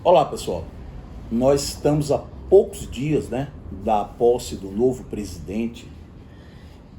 Olá, pessoal. Nós estamos a poucos dias, da posse do novo presidente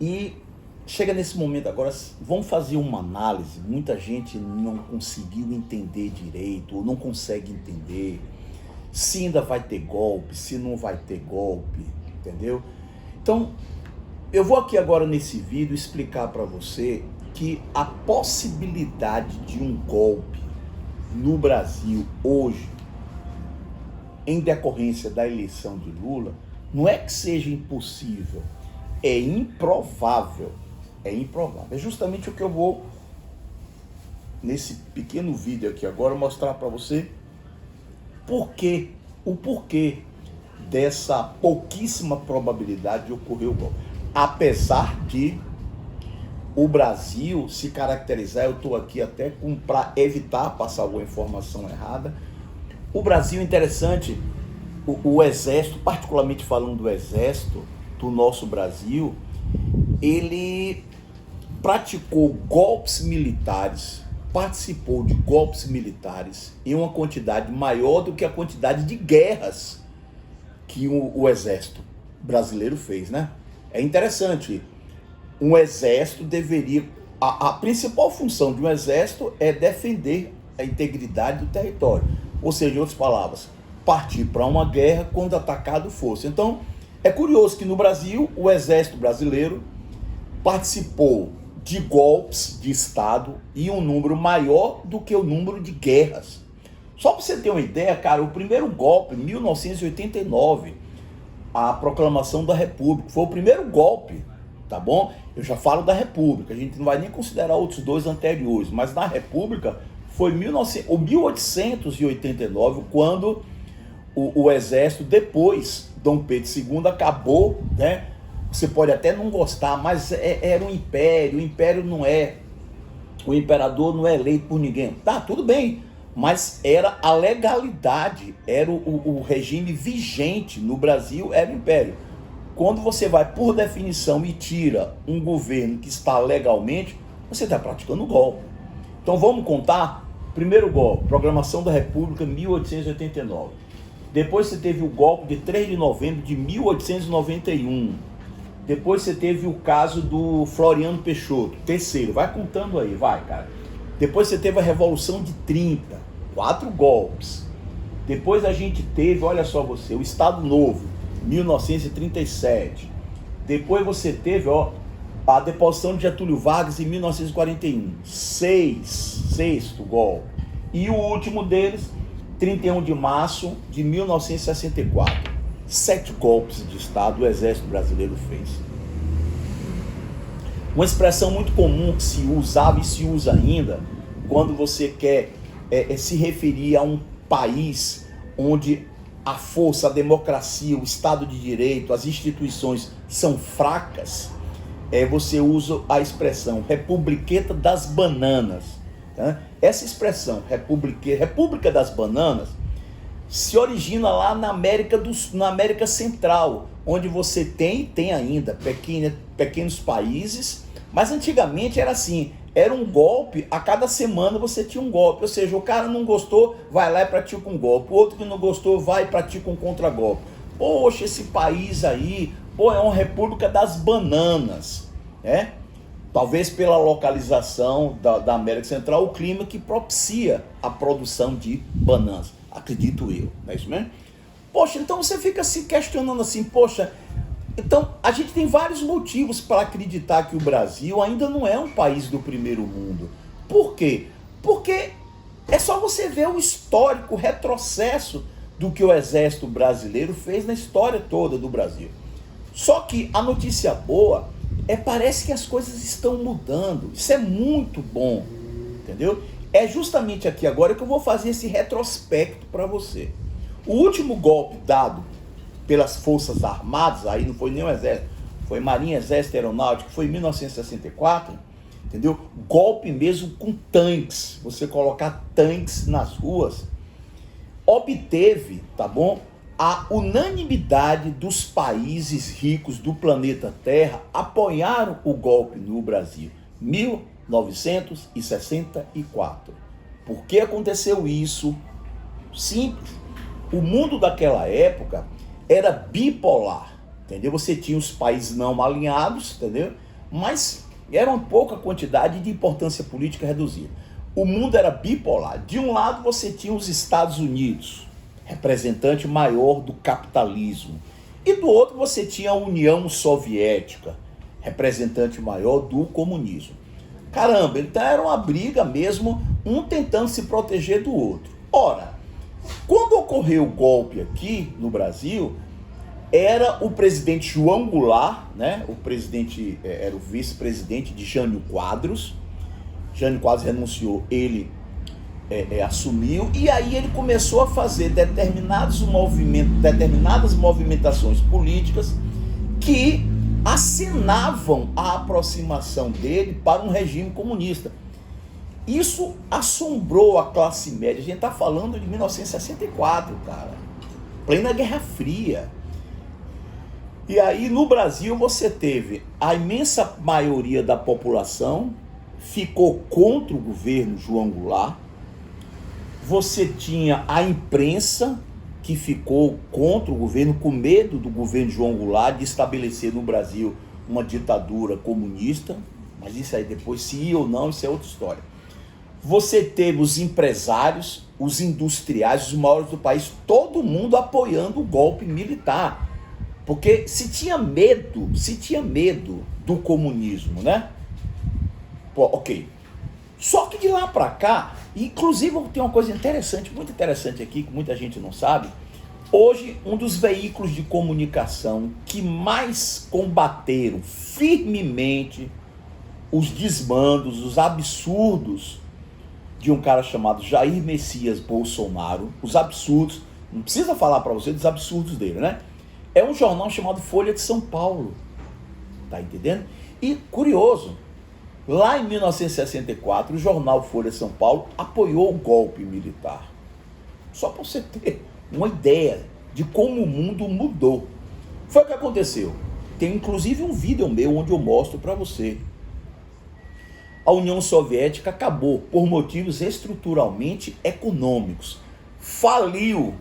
e chega nesse momento agora, vamos fazer uma análise. Muita gente não conseguiu entender direito, ou não consegue entender se ainda vai ter golpe, se não vai ter golpe, entendeu? Então, eu vou aqui agora nesse vídeo explicar para você que a possibilidade de um golpe no Brasil hoje, em decorrência da eleição de Lula, não é que seja impossível, é improvável. É improvável. É justamente o que eu vou, nesse pequeno vídeo aqui agora, mostrar para você o porquê dessa pouquíssima probabilidade de ocorrer o golpe. Apesar de o Brasil se caracterizar, eu estou aqui até para evitar passar alguma informação errada. O Brasil, interessante, o Exército, particularmente falando do Exército, do nosso Brasil, ele praticou golpes militares, participou de golpes militares em uma quantidade maior do que a quantidade de guerras que o Exército brasileiro fez, né? É interessante, um Exército deveria... A principal função de um Exército é defender a integridade do território. Ou seja, em outras palavras, partir para uma guerra quando atacado fosse. Então, é curioso que no Brasil, o Exército brasileiro participou de golpes de Estado em um número maior do que o número de guerras. Só para você ter uma ideia, cara, o primeiro golpe, em 1989, a proclamação da República, foi o primeiro golpe, tá bom? Eu já falo da República, a gente não vai nem considerar outros dois anteriores, mas na República foi 1889, quando o Exército, depois, Dom Pedro II, acabou, né? Você pode até não gostar, mas era um império, o império não é, o imperador não é eleito por ninguém. Tá, tudo bem, mas era a legalidade, era o regime vigente no Brasil, era o império. Quando você vai, por definição, e tira um governo que está legalmente, você está praticando golpe. Então vamos contar. Primeiro golpe, proclamação da República, 1889. Depois você teve o golpe de 3 de novembro de 1891. Depois você teve o caso do Floriano Peixoto. Terceiro, vai contando aí, vai, cara. Depois você teve a Revolução de 30, 4 golpes. Depois a gente teve, olha só você, o Estado Novo, 1937. Depois você teve, a deposição de Getúlio Vargas em 1941. Sexto golpe. E o último deles, 31 de março de 1964. 7 golpes de Estado o Exército Brasileiro fez. Uma expressão muito comum que se usava e se usa ainda, quando você quer se referir a um país onde a força, a democracia, o Estado de Direito, as instituições são fracas, você usa a expressão Republiqueta das Bananas. Tá? Essa expressão, República das Bananas, se origina lá na América Central, onde você tem ainda pequenos países, mas antigamente era assim, era um golpe, a cada semana você tinha um golpe, ou seja, o cara não gostou, vai lá e pratica um golpe, o outro que não gostou, vai e pratica um contragolpe. Poxa, esse país aí, é uma República das Bananas, né? Talvez pela localização da América Central, o clima que propicia a produção de bananas, acredito eu, não é isso mesmo? Poxa, então você fica se questionando assim, poxa, então a gente tem vários motivos para acreditar que o Brasil ainda não é um país do primeiro mundo. Por quê? Porque é só você ver o histórico, o retrocesso do que o Exército Brasileiro fez na história toda do Brasil. Só que a notícia boa parece que as coisas estão mudando. Isso é muito bom, entendeu? É justamente aqui agora que eu vou fazer esse retrospecto para você. O último golpe dado pelas Forças Armadas, aí não foi nem o Exército, foi Marinha, Exército, Aeronáutica, foi em 1964, entendeu? Golpe mesmo com tanques, você colocar tanques nas ruas, obteve, tá bom? A unanimidade dos países ricos do planeta Terra apoiaram o golpe no Brasil. 1964. Por que aconteceu isso? Simples. O mundo daquela época era bipolar, entendeu? Você tinha os países não alinhados, entendeu? Mas era uma pouca quantidade de importância política reduzida. O mundo era bipolar. De um lado você tinha os Estados Unidos, representante maior do capitalismo. E do outro você tinha a União Soviética, representante maior do comunismo. Caramba, então era uma briga mesmo, um tentando se proteger do outro. Ora, quando ocorreu o golpe aqui no Brasil, era o presidente João Goulart, né? O presidente era o vice-presidente de Jânio Quadros. Jânio Quadros renunciou, ele assumiu, e aí ele começou a fazer determinadas movimentações políticas que acenavam a aproximação dele para um regime comunista. Isso assombrou a classe média. A gente está falando de 1964, cara, plena Guerra Fria. E aí no Brasil você teve a imensa maioria da população ficou contra o governo João Goulart. Você tinha a imprensa que ficou contra o governo, com medo do governo João Goulart de estabelecer no Brasil uma ditadura comunista. Mas isso aí depois, se ia ou não, isso é outra história. Você teve os empresários, os industriais, os maiores do país, todo mundo apoiando o golpe militar. Porque se tinha medo do comunismo, né? Pô, ok. Só que de lá para cá, inclusive tem uma coisa interessante, muito interessante aqui, que muita gente não sabe. Hoje, um dos veículos de comunicação que mais combateram firmemente os desmandos, os absurdos de um cara chamado Jair Messias Bolsonaro, os absurdos, não precisa falar para você dos absurdos dele, né? É um jornal chamado Folha de São Paulo, tá entendendo? E curioso, lá em 1964, o jornal Folha de São Paulo apoiou o golpe militar. Só para você ter uma ideia de como o mundo mudou. Foi o que aconteceu. Tem inclusive um vídeo meu onde eu mostro para você. A União Soviética acabou por motivos estruturalmente econômicos. Faliu.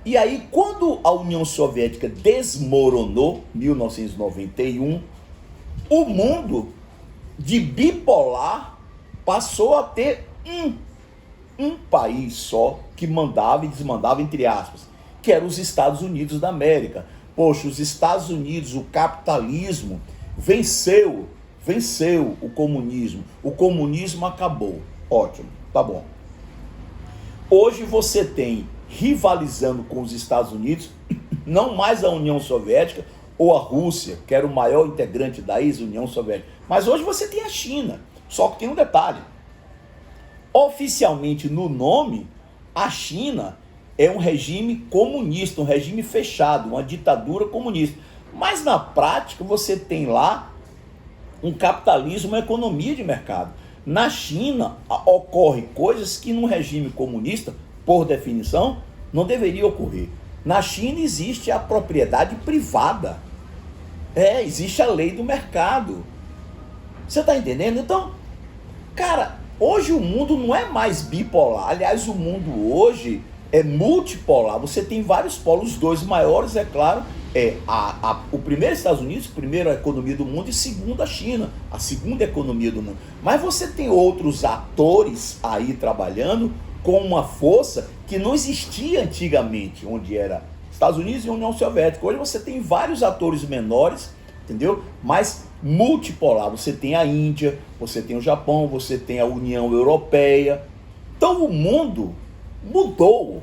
E aí, quando a União Soviética desmoronou, 1991, o mundo de bipolar passou a ter um país só que mandava e desmandava, entre aspas, que eram os Estados Unidos da América. Poxa, os Estados Unidos, o capitalismo, venceu o comunismo acabou. Ótimo, tá bom. Hoje você tem, rivalizando com os Estados Unidos, não mais a União Soviética ou a Rússia, que era o maior integrante da ex-União Soviética, mas hoje você tem a China. Só que tem um detalhe. Oficialmente, no nome, a China é um regime comunista, um regime fechado, uma ditadura comunista. Mas na prática você tem lá um capitalismo, uma economia de mercado. Na China ocorre coisas que num regime comunista, por definição, não deveria ocorrer. Na China existe a propriedade privada. Existe a lei do mercado. Você está entendendo? Então, cara, hoje o mundo não é mais bipolar. Aliás, o mundo hoje é multipolar. Você tem vários polos, os dois maiores, é claro, o primeiro Estados Unidos, primeiro a economia do mundo, e segundo a China, a segunda economia do mundo. Mas você tem outros atores aí trabalhando com uma força que não existia antigamente, onde era Estados Unidos e União Soviética. Hoje você tem vários atores menores, entendeu? Mas multipolar. Você tem a Índia, você tem o Japão, você tem a União Europeia. Então o mundo mudou.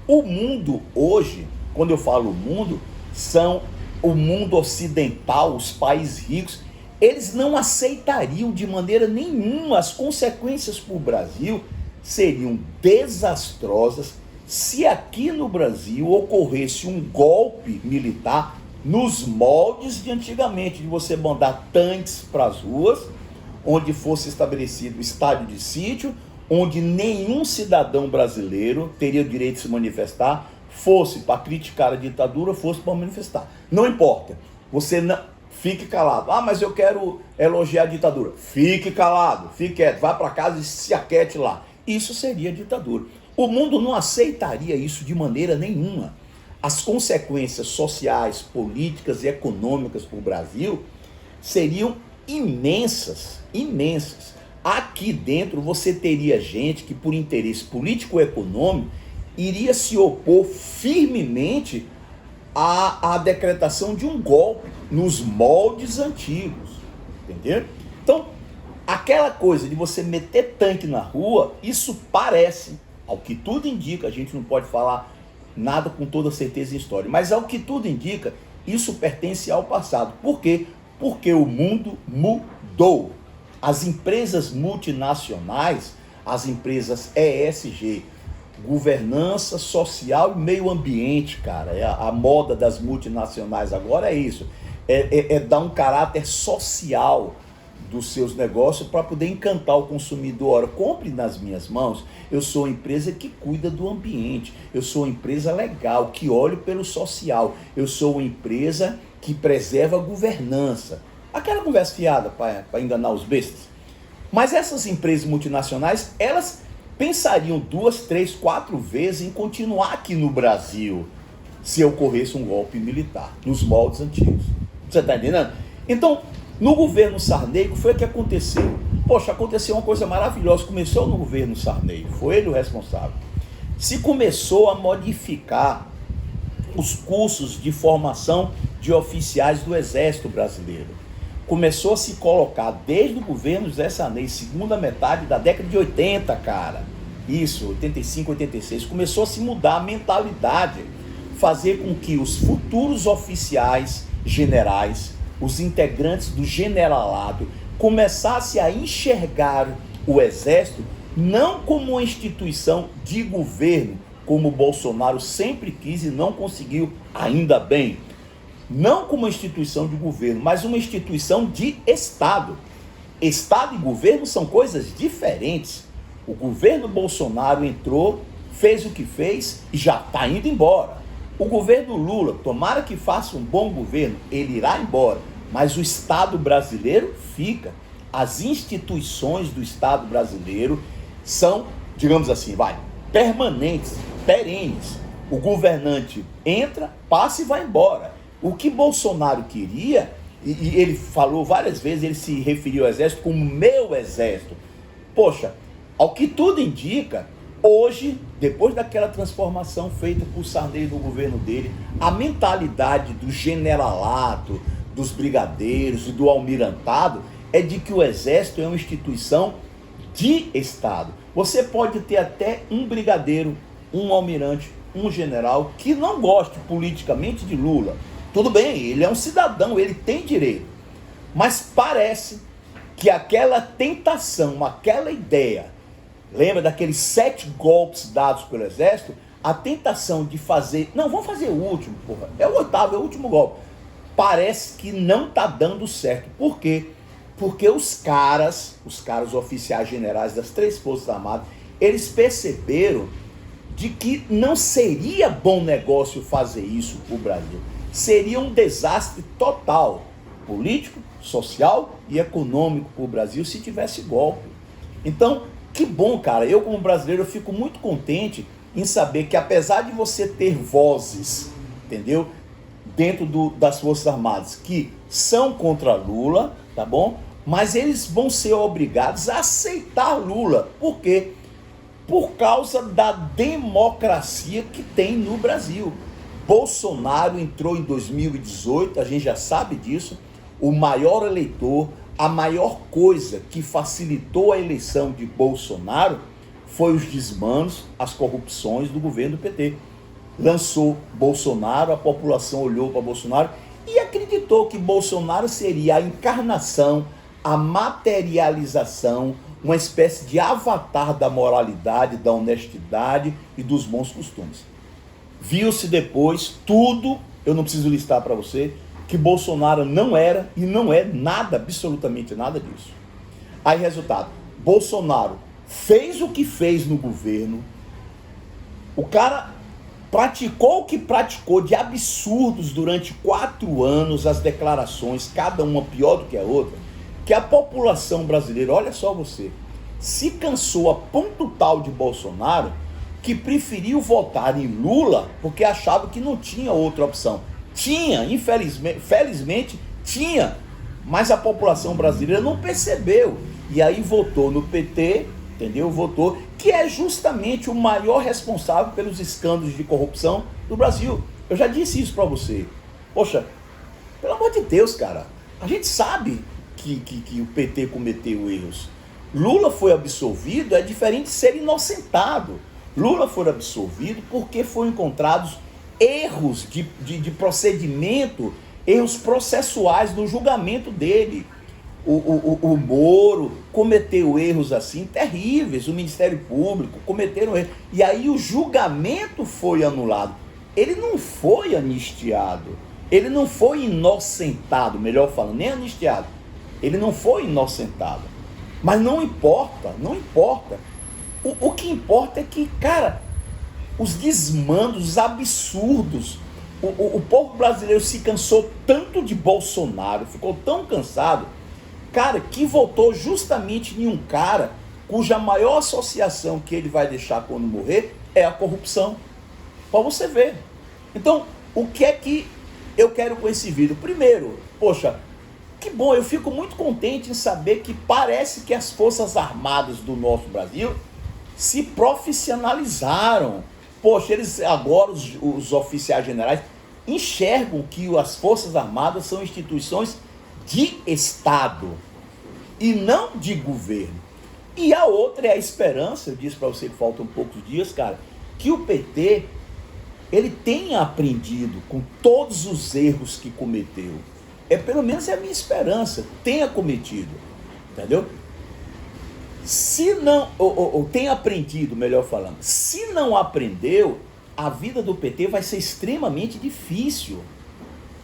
O mundo hoje, quando eu falo mundo, são o mundo ocidental, os países ricos. Eles não aceitariam de maneira nenhuma. As consequências para o Brasil seriam desastrosas se aqui no Brasil ocorresse um golpe militar nos moldes de antigamente, de você mandar tanques para as ruas, onde fosse estabelecido estádio de sítio, onde nenhum cidadão brasileiro teria o direito de se manifestar, fosse para criticar a ditadura, fosse para manifestar. Não importa, você não fique calado. Ah, mas eu quero elogiar a ditadura. Fique calado, fique quieto, vá para casa e se aquete lá. Isso seria ditadura. O mundo não aceitaria isso de maneira nenhuma. As consequências sociais, políticas e econômicas para o Brasil seriam imensas, imensas. Aqui dentro você teria gente que, por interesse político-econômico, iria se opor firmemente à decretação de um golpe nos moldes antigos, entendeu? Então, aquela coisa de você meter tanque na rua, isso parece, ao que tudo indica, a gente não pode falar nada com toda certeza em história, mas ao que tudo indica, isso pertence ao passado. Por quê? Porque o mundo mudou. As empresas multinacionais, as empresas ESG, governança social e meio ambiente, cara, a moda das multinacionais agora é isso, é dar um caráter social dos seus negócios para poder encantar o consumidor. Ora, compre nas minhas mãos, eu sou uma empresa que cuida do ambiente, eu sou uma empresa legal, que olho pelo social, eu sou uma empresa que preserva a governança. Aquela conversa fiada para enganar os bestas. Mas essas empresas multinacionais, elas pensariam 2, 3, 4 vezes em continuar aqui no Brasil se ocorresse um golpe militar, nos moldes antigos. Você está entendendo? Então, no governo Sarney, o que foi que aconteceu? Poxa, aconteceu uma coisa maravilhosa. Começou no governo Sarney, foi ele o responsável. Se começou a modificar os cursos de formação de oficiais do Exército Brasileiro. Começou a se colocar desde o governo José Sarney, segunda metade da década de 80, cara. Isso, 85, 86. Começou a se mudar a mentalidade, fazer com que os futuros oficiais generais, os integrantes do generalado, começassem a enxergar o Exército não como uma instituição de governo, como o Bolsonaro sempre quis e não conseguiu, ainda bem. Não como uma instituição de governo, mas uma instituição de Estado. Estado e governo são coisas diferentes. O governo Bolsonaro entrou, fez o que fez e já está indo embora. O governo Lula, tomara que faça um bom governo, ele irá embora. Mas o Estado brasileiro fica. As instituições do Estado brasileiro são, digamos assim, permanentes, perenes. O governante entra, passa e vai embora. O que Bolsonaro queria, e ele falou várias vezes, ele se referiu ao Exército como meu Exército. Poxa, ao que tudo indica, hoje, depois daquela transformação feita por Sarney no governo dele, a mentalidade do generalato, dos brigadeiros e do almirantado é de que o Exército é uma instituição de Estado. Você pode ter até um brigadeiro, um almirante, um general que não goste politicamente de Lula. Tudo bem, ele é um cidadão, ele tem direito. Mas parece que aquela tentação, aquela ideia, lembra daqueles 7 golpes dados pelo Exército? A tentação de fazer, não, vamos fazer o último, porra, é o 8º, é o último golpe. Parece que não está dando certo. Por quê? Porque os caras oficiais generais das 3 Forças Armadas, eles perceberam de que não seria bom negócio fazer isso para o Brasil. Seria um desastre total, político, social e econômico para o Brasil se tivesse golpe. Então, que bom, cara. Eu, como brasileiro, eu fico muito contente em saber que, apesar de você ter vozes, entendeu, dentro das Forças Armadas que são contra Lula, tá bom? Mas eles vão ser obrigados a aceitar Lula. Por quê? Por causa da democracia que tem no Brasil. Bolsonaro entrou em 2018, a gente já sabe disso, o maior eleitor, a maior coisa que facilitou a eleição de Bolsonaro foi os desmanos, as corrupções do governo do PT. Lançou Bolsonaro, a população olhou para Bolsonaro e acreditou que Bolsonaro seria a encarnação, a materialização, uma espécie de avatar da moralidade, da honestidade e dos bons costumes. Viu-se depois tudo, eu não preciso listar para você, que Bolsonaro não era e não é nada, absolutamente nada disso. Aí, resultado, Bolsonaro fez o que fez no governo, o cara praticou o que praticou de absurdos durante 4 anos, as declarações, cada uma pior do que a outra, que a população brasileira, olha só você, se cansou a ponto tal de Bolsonaro, que preferiu votar em Lula porque achava que não tinha outra opção. Tinha, felizmente tinha, mas a população brasileira não percebeu. E aí votou no PT, entendeu? Votou, que é justamente o maior responsável pelos escândalos de corrupção do Brasil. Eu já disse isso para você. Poxa, pelo amor de Deus, cara, a gente sabe que o PT cometeu erros. Lula foi absolvido, é diferente de ser inocentado. Lula foi absolvido porque foram encontrados erros de procedimento, erros processuais no julgamento dele. O Moro cometeu erros assim terríveis, o Ministério Público cometeram erros. E aí o julgamento foi anulado. Ele não foi anistiado, ele não foi inocentado, melhor falando, nem anistiado. Ele não foi inocentado. Mas não importa, não importa. O que importa é que, cara, os desmandos, os absurdos, o povo brasileiro se cansou tanto de Bolsonaro, ficou tão cansado, cara, que votou justamente em um cara cuja maior associação que ele vai deixar quando morrer é a corrupção. Para você ver. Então, o que é que eu quero com esse vídeo? Primeiro, poxa, que bom, eu fico muito contente em saber que parece que as Forças Armadas do nosso Brasil se profissionalizaram. Poxa, eles agora, os oficiais generais, enxergam que as Forças Armadas são instituições de Estado e não de governo. E a outra é a esperança, eu disse para você que faltam poucos dias, cara, que o PT, ele tenha aprendido com todos os erros que cometeu. Pelo menos é a minha esperança, tenha cometido, entendeu? Se não, ou tenha aprendido, melhor falando, se não aprendeu, a vida do PT vai ser extremamente difícil,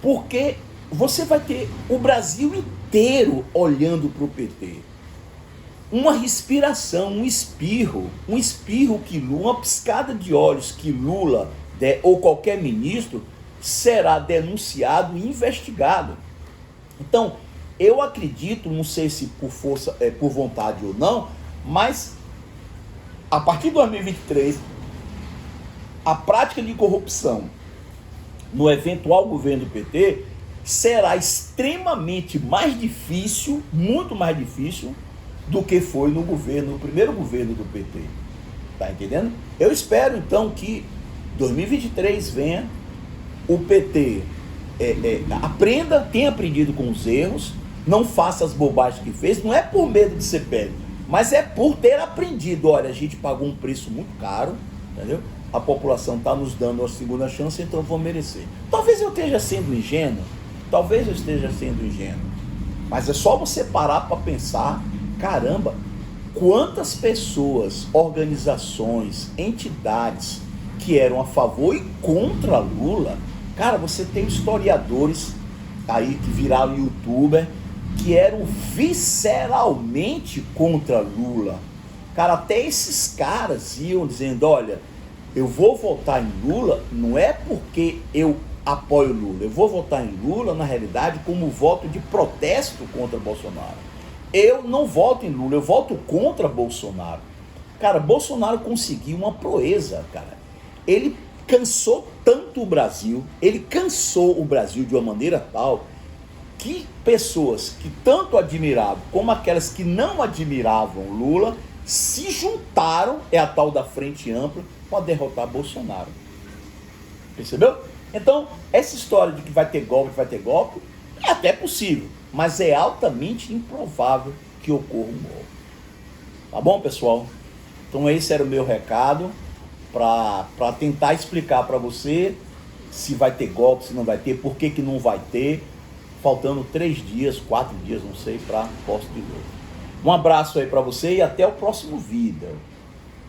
porque você vai ter o Brasil inteiro olhando para o PT. Uma respiração, um espirro que Lula, uma piscada de olhos que Lula ou qualquer ministro será denunciado e investigado. Então, eu acredito, não sei se por força, por vontade ou não, mas a partir de 2023, a prática de corrupção no eventual governo do PT será extremamente mais difícil, muito mais difícil, do que foi no primeiro governo do PT. Tá entendendo? Eu espero então que 2023 venha, o PT aprenda, tenha aprendido com os erros, não faça as bobagens que fez, não é por medo de ser pego, mas é por ter aprendido. Olha, a gente pagou um preço muito caro, entendeu? A população está nos dando a segunda chance, então vou merecer. Talvez eu esteja sendo ingênuo, mas é só você parar para pensar, caramba, quantas pessoas, organizações, entidades que eram a favor e contra Lula. Cara, você tem historiadores aí que viraram youtuber, que eram visceralmente contra Lula. Cara, até esses caras iam dizendo, olha, eu vou votar em Lula, não é porque eu apoio Lula, eu vou votar em Lula, na realidade, como voto de protesto contra Bolsonaro. Eu não voto em Lula, eu voto contra Bolsonaro. Cara, Bolsonaro conseguiu uma proeza, cara. Ele cansou tanto o Brasil, de uma maneira tal, que pessoas que tanto admiravam, como aquelas que não admiravam Lula, se juntaram, é a tal da frente ampla, para derrotar Bolsonaro. Percebeu? Então, essa história de que vai ter golpe, é até possível, mas é altamente improvável que ocorra um golpe. Tá bom, pessoal? Então esse era o meu recado, para tentar explicar para você se vai ter golpe, se não vai ter, por que não vai ter, faltando 3 dias, 4 dias, não sei, para posse de Lula. Um abraço aí para você e até o próximo vídeo.